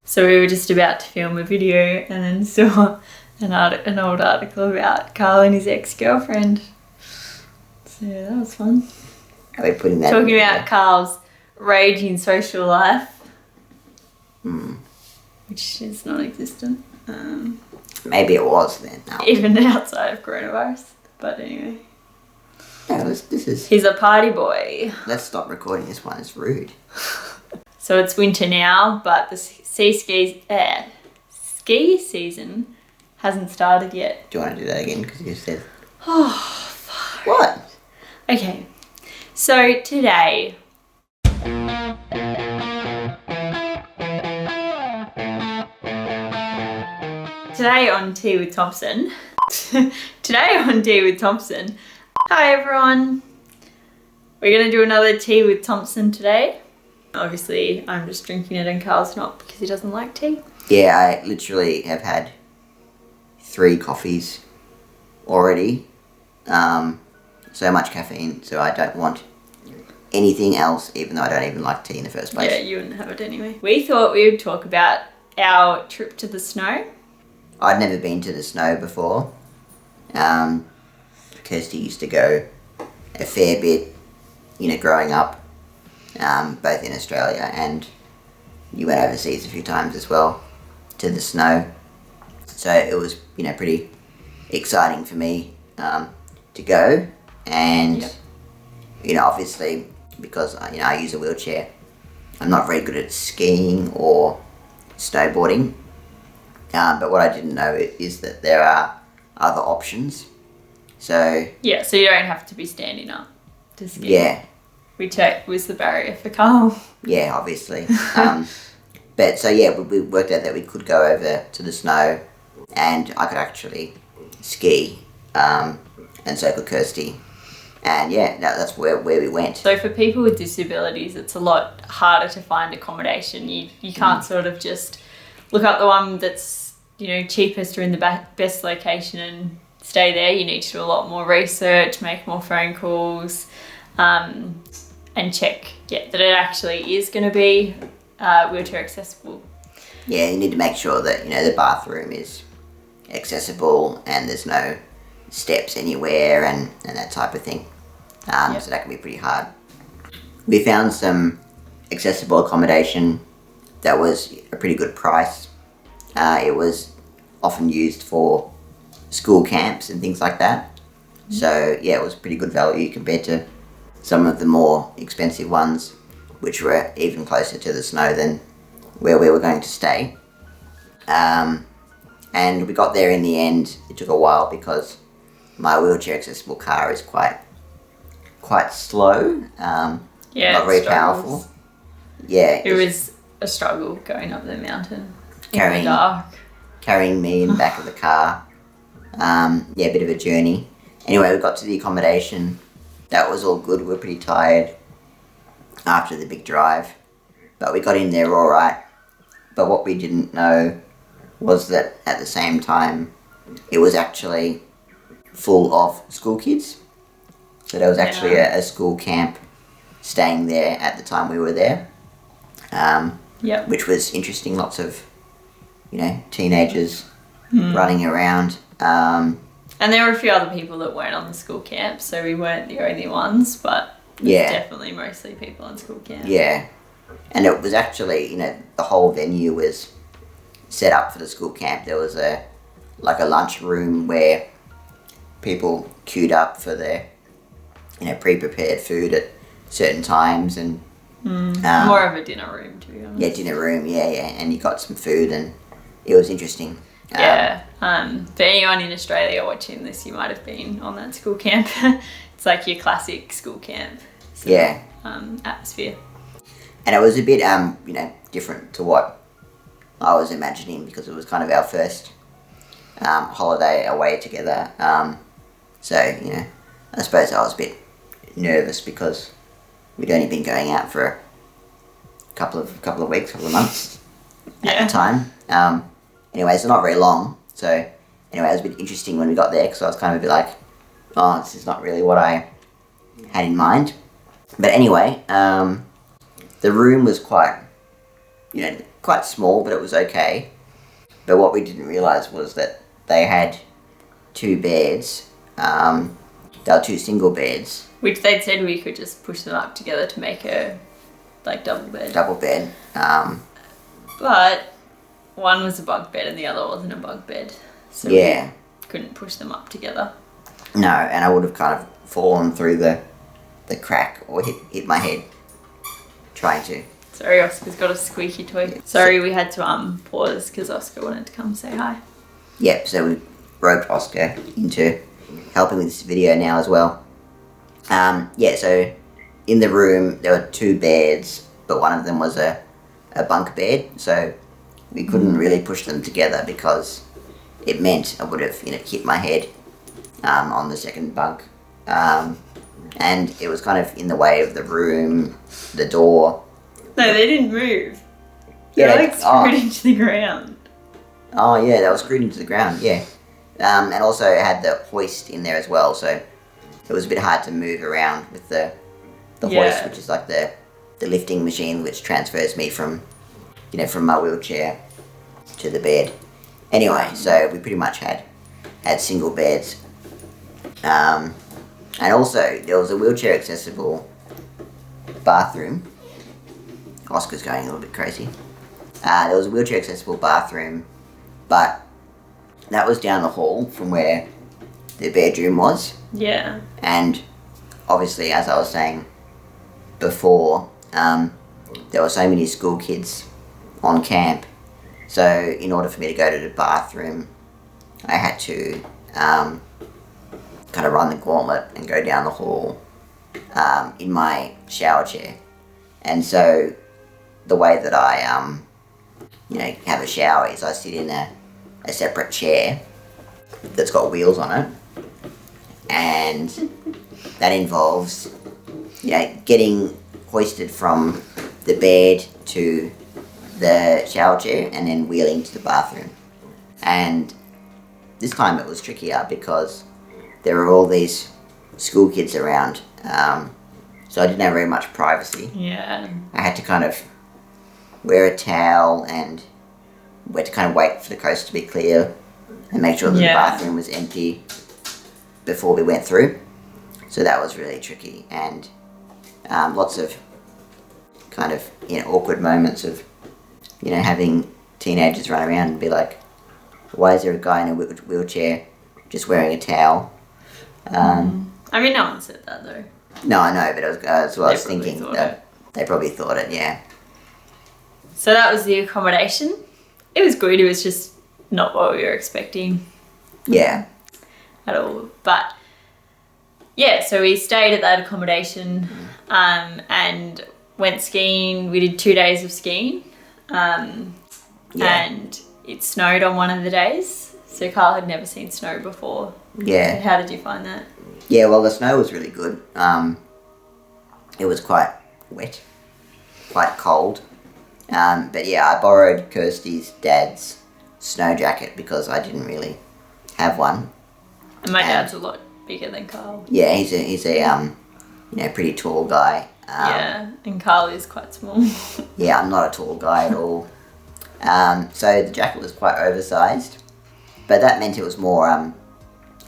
So we were just about to film a video and then saw an old article about Carl and his ex-girlfriend. So yeah, that was fun. Are we putting that Talking about Carl's raging social life, which is non-existent. Maybe it was then. No. Even outside of coronavirus. But anyway. No, this is... He's a party boy. Let's stop recording this one. It's rude. So it's winter now, but the ski season hasn't started yet. Do you want to do that again? Because you said... Oh, fuck. What? Okay. So today... Today on Tea with Thompson... Hi everyone! We're going to do another Tea with Thompson today. Obviously, I'm just drinking it and Carl's not because he doesn't like tea. Yeah, I literally have had 3 coffees already. So much caffeine, so I don't want anything else, even though I don't even like tea in the first place. Yeah, you wouldn't have it anyway. We thought we would talk about our trip to the snow. I'd never been to the snow before. Kirsty used to go a fair bit, growing up, both in Australia, and you went overseas a few times as well to the snow. So it was, pretty exciting for me to go, and obviously because I use a wheelchair, I'm not very good at skiing or snowboarding. But what I didn't know is that there are other options. So yeah, so you don't have to be standing up to ski. Yeah. Which was the barrier for Carl. Yeah, obviously. But so yeah, we worked out that we could go over to the snow, and I could actually ski, and so could Kirsty. And yeah, that's where we went. So for people with disabilities, it's a lot harder to find accommodation. You can't sort of just look up the one that's cheapest or in the best location and stay there. You need to do a lot more research, make more phone calls, and check that it actually is going to be wheelchair accessible. Yeah, you need to make sure that the bathroom is accessible and there's no steps anywhere and that type of thing. So that can be pretty hard. We found some accessible accommodation that was a pretty good price. It was often used for school camps and things like that. So yeah, it was pretty good value compared to some of the more expensive ones, which were even closer to the snow than where we were going to stay. And we got there in the end. It took a while because my wheelchair accessible car is quite slow. Not very powerful. Yeah, it was a struggle going up the mountain in the dark. Carrying me in the back of the car. A bit of a journey. Anyway, we got to the accommodation. That was all good. We were pretty tired after the big drive, but we got in there all right. But what we didn't know was that at the same time, it was actually full of school kids. So there was actually a school camp staying there at the time we were there. Which was interesting. Lots of, teenagers running around. And there were a few other people that weren't on the school camp, so we weren't the only ones, but definitely mostly people on school camp. Yeah. And it was actually, the whole venue was set up for the school camp. There was a lunch room where people queued up for their, pre-prepared food at certain times, and more of a dinner room, to be honest. Yeah, dinner room, yeah. And you got some food, and it was interesting. For anyone in Australia watching this, you might have been on that school camp. It's like your classic school camp atmosphere. And it was a bit, different to what I was imagining, because it was kind of our first holiday away together. So, I suppose I was a bit nervous because we'd only been going out for a couple of weeks, couple of months at the time. Anyway, so not very long. So anyway, it was a bit interesting when we got there, because I was kind of a bit like, oh, this is not really what I had in mind. But anyway, the room was quite quite small, but it was okay. But what we didn't realise was that they had 2 beds. They were 2 single beds. Which they'd said we could just push them up together to make a double bed. Double bed. But one was a bunk bed and the other wasn't a bunk bed. So yeah. we couldn't push them up together. No, and I would have kind of fallen through the crack or hit my head trying to. Sorry, Oscar's got a squeaky toy. Sorry, we had to pause because Oscar wanted to come say hi. Yep, so we roped Oscar into helping with this video now as well. So in the room there were 2 beds, but one of them was a bunk bed, so we couldn't really push them together because it meant I would have hit my head on the second bunk. And it was kind of in the way of the room, the door. No, they didn't move. Yeah, They're screwed into the ground. Oh yeah, they were screwed into the ground, yeah. And also it had the hoist in there as well, so it was a bit hard to move around with the hoist, which is like the lifting machine which transfers me from my wheelchair to the bed. Anyway, so we pretty much had single beds. And also there was a wheelchair accessible bathroom. Oscar's going a little bit crazy. There was a wheelchair accessible bathroom, but that was down the hall from where the bedroom was. Yeah. And obviously, as I was saying before, there were so many school kids on camp. So in order for me to go to the bathroom, I had to kind of run the gauntlet and go down the hall in my shower chair. And so the way that I have a shower is I sit in a separate chair that's got wheels on it, and that involves getting hoisted from the bed to the shower chair and then wheeling to the bathroom. And this time it was trickier because there were all these school kids around, so I didn't have very much privacy. Yeah. I had to kind of wear a towel and we had to kind of wait for the coast to be clear and make sure that the bathroom was empty before we went through. So that was really tricky, and lots of kind of awkward moments of having teenagers run around and be like, why is there a guy in a wheelchair just wearing a towel? I mean, no one said that though. No, I know, but that's what I was thinking. They probably thought it, yeah. So that was the accommodation. It was good. It was just not what we were expecting. Yeah. At all. But yeah, so we stayed at that accommodation and went skiing. We did 2 days of skiing. And it snowed on one of the days. So Carl had never seen snow before. Yeah. So how did you find that? Yeah, well, the snow was really good. It was quite wet, quite cold. But yeah, I borrowed Kirsty's dad's snow jacket because I didn't really have one. And my dad's a lot bigger than Carl. Yeah, he's a pretty tall guy. Yeah, and Carl is quite small. Yeah, I'm not a tall guy at all. So the jacket was quite oversized, but that meant it was more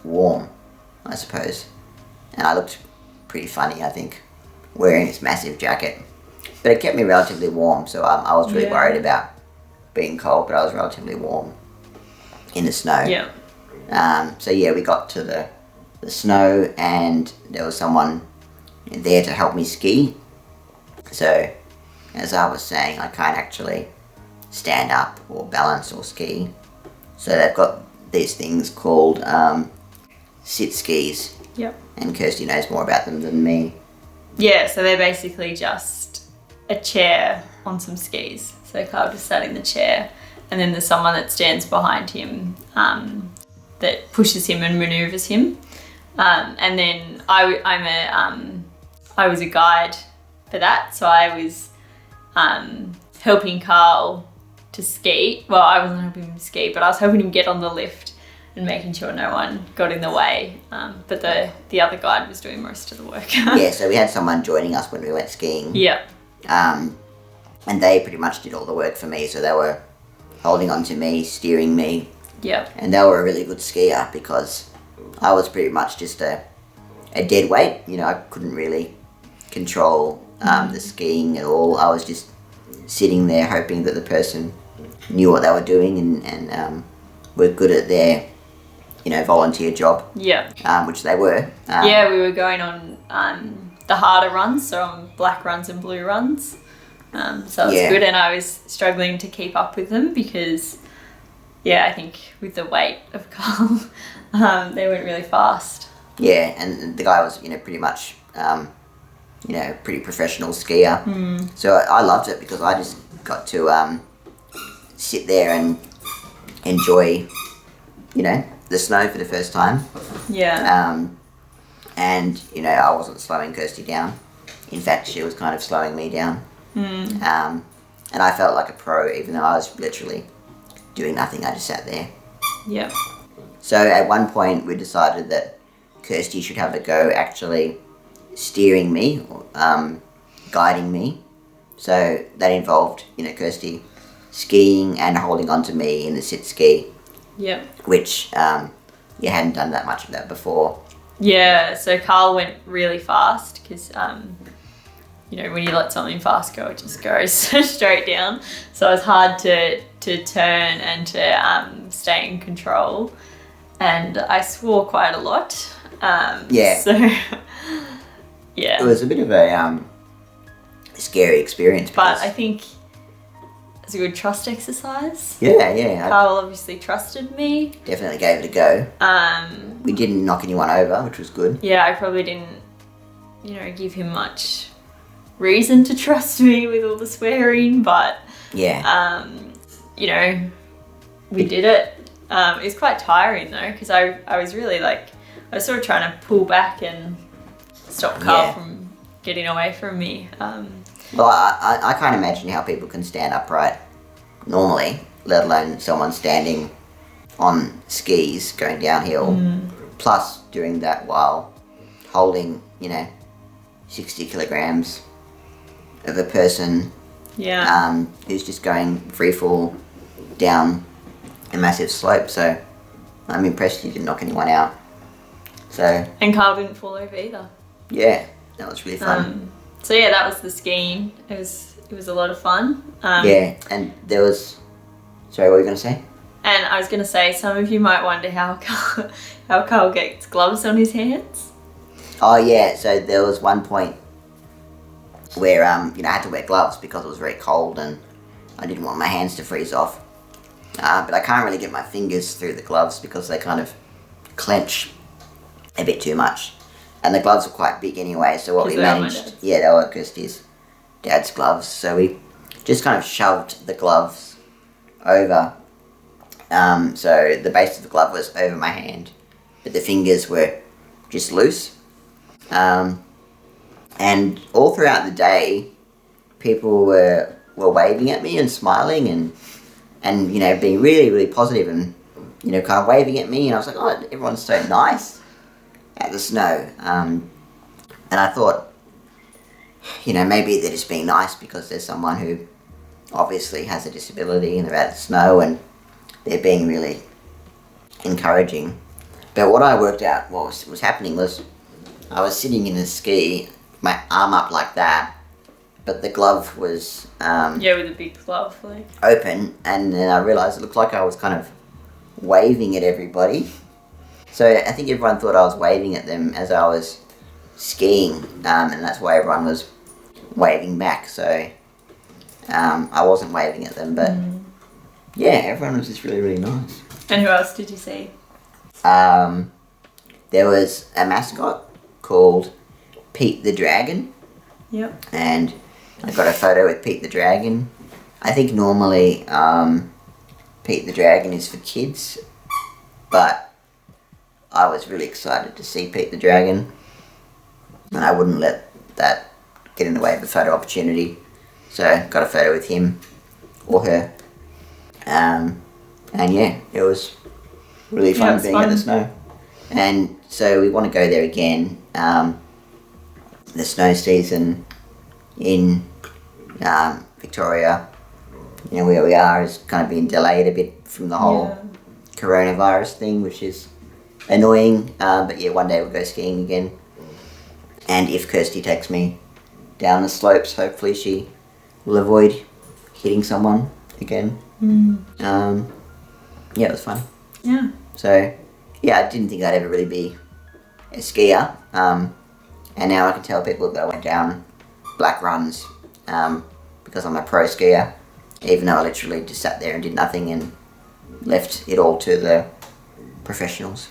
warm, I suppose. And I looked pretty funny, I think, wearing this massive jacket. But it kept me relatively warm, so I was really worried about being cold, but I was relatively warm in the snow. Yeah. So yeah, we got to the snow, and there was someone there to help me ski. So, as I was saying, I can't actually stand up or balance or ski. So they've got these things called sit skis. Yep. And Kirsty knows more about them than me. Yeah, so they're basically just a chair on some skis. So Carl just sat in the chair, and then there's someone that stands behind him that pushes him and manoeuvres him. And then I was a guide for that, so I was helping Carl to ski. Well, I wasn't helping him ski, but I was helping him get on the lift and making sure no one got in the way. But the other guide was doing most of the work. Yeah, so we had someone joining us when we went skiing. Yeah. and they pretty much did all the work for me. So they were holding on to me, steering me, and they were a really good skier because I was pretty much just a dead weight. You know, I couldn't really control the skiing at all. I was just sitting there hoping that the person knew what they were doing and were good at their, you know, volunteer job. Which they were. We were going on the harder runs, so on black runs and blue runs. So it was good, and I was struggling to keep up with them because, I think with the weight of Carl, they went really fast. Yeah, and the guy was, you know, pretty much, you know, pretty professional skier. So I loved it because I just got to sit there and enjoy, you know, the snow for the first time. And, you know, I wasn't slowing Kirsty down. In fact, she was kind of slowing me down. And I felt like a pro, even though I was literally doing nothing. I just sat there. So at one point we decided that Kirsty should have a go actually steering me, guiding me. So that involved, you know, Kirsty skiing and holding on to me in the sit ski. Which you hadn't done that much of that before. So Carl went really fast because you know, when you let something fast go, it just goes straight down. So it's hard to turn and to stay in control. And I swore quite a lot. So it was a bit of a scary experience. But I think it's a good trust exercise. Carl obviously trusted me. Definitely gave it a go. We didn't knock anyone over, which was good. I probably didn't, you know, give him much reason to trust me with all the swearing, but you know, we did it. It was quite tiring though, because I was really like, I was sort of trying to pull back and stop Carl from getting away from me. Well, I can't imagine how people can stand upright normally, let alone someone standing on skis going downhill. Plus doing that while holding, you know, 60 kilograms of a person who's just going free fall down a massive slope. So I'm impressed you didn't knock anyone out. And Carl didn't fall over either. That was really fun. So that was the skiing. It was a lot of fun. And there was, sorry, what were you going to say? And I was going to say, some of you might wonder how Carl gets gloves on his hands. So there was one point where you know, I had to wear gloves because it was very cold and I didn't want my hands to freeze off. But I can't really get my fingers through the gloves because they kind of clench a bit too much. And the gloves were quite big anyway, so what we managed... they were Kirsty's dad's gloves. So we just kind of shoved the gloves over. So the base of the glove was over my hand, but the fingers were just loose. And all throughout the day, people were waving at me and smiling and you know, being really, really positive and, you know, kind of waving at me. And I was like, oh, everyone's so nice at the snow. And I thought, you know, maybe they're just being nice because there's someone who obviously has a disability and they're at the snow and they're being really encouraging. But what I worked out what was happening was I was sitting in a ski, my arm up like that, but the glove was with a big glove like open, and then I realised it looked like I was kind of waving at everybody. So I think everyone thought I was waving at them as I was skiing, and that's why everyone was waving back. So I wasn't waving at them, but everyone was just really, really nice. And who else did you see? There was a mascot called Pete the Dragon. And I got a photo with Pete the Dragon. I think normally Pete the Dragon is for kids, but I was really excited to see Pete the Dragon, and I wouldn't let that get in the way of the photo opportunity. So got a photo with him or her. And it was really fun being in the snow. And so we want to go there again. The snow season in Victoria, where we are is kind of being delayed a bit from the whole coronavirus thing, which is annoying. But yeah, one day we'll go skiing again. And if Kirsty takes me down the slopes, hopefully she will avoid hitting someone again. Yeah, it was fun. Yeah. So, yeah, I didn't think I'd ever really be a skier. And now I can tell people that I went down black runs because I'm a pro skier, even though I literally just sat there and did nothing and left it all to the professionals.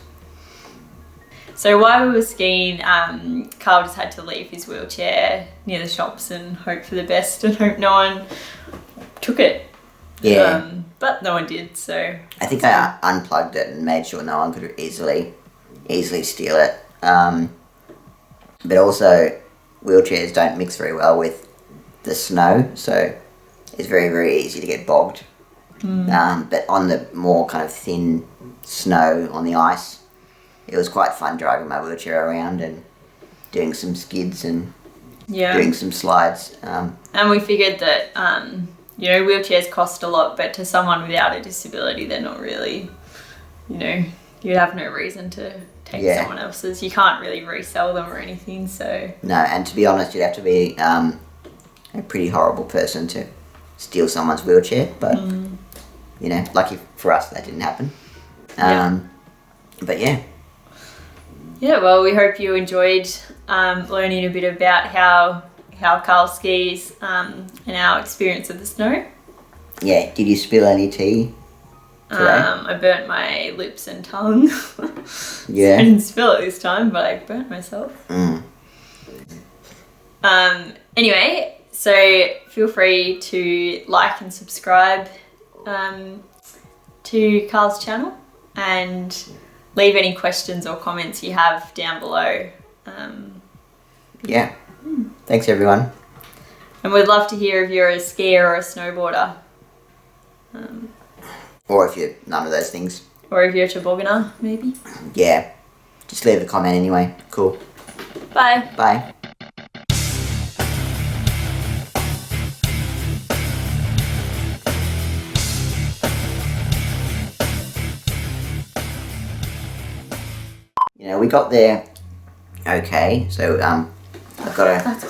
So while we were skiing, Carl just had to leave his wheelchair near the shops and hope for the best and hope no one took it. Yeah. But no one did, so... I think I unplugged it and made sure no one could easily steal it. But also, wheelchairs don't mix very well with the snow, so it's very, very easy to get bogged. But on the more kind of thin snow on the ice, it was quite fun driving my wheelchair around and doing some skids and doing some slides. And we figured that, wheelchairs cost a lot, but to someone without a disability, they're not really, you'd have no reason to take someone else's. You can't really resell them or anything, so... No, and to be honest, you'd have to be a pretty horrible person to steal someone's wheelchair, but, lucky for us that didn't happen. But yeah. Yeah, well, we hope you enjoyed learning a bit about how Carl skis and our experience of the snow. Yeah, did you spill any tea today? I burnt my lips and tongue. Yeah. I didn't spill it this time, but I burnt myself. Anyway, so feel free to like and subscribe to Carl's channel and leave any questions or comments you have down below. Yeah. Thanks, everyone. And we'd love to hear if you're a skier or a snowboarder. Or if you're none of those things. Or if you're a tobogganer, maybe. Yeah. Just leave a comment anyway. Cool. Bye. Bye. We got there okay, so I've got to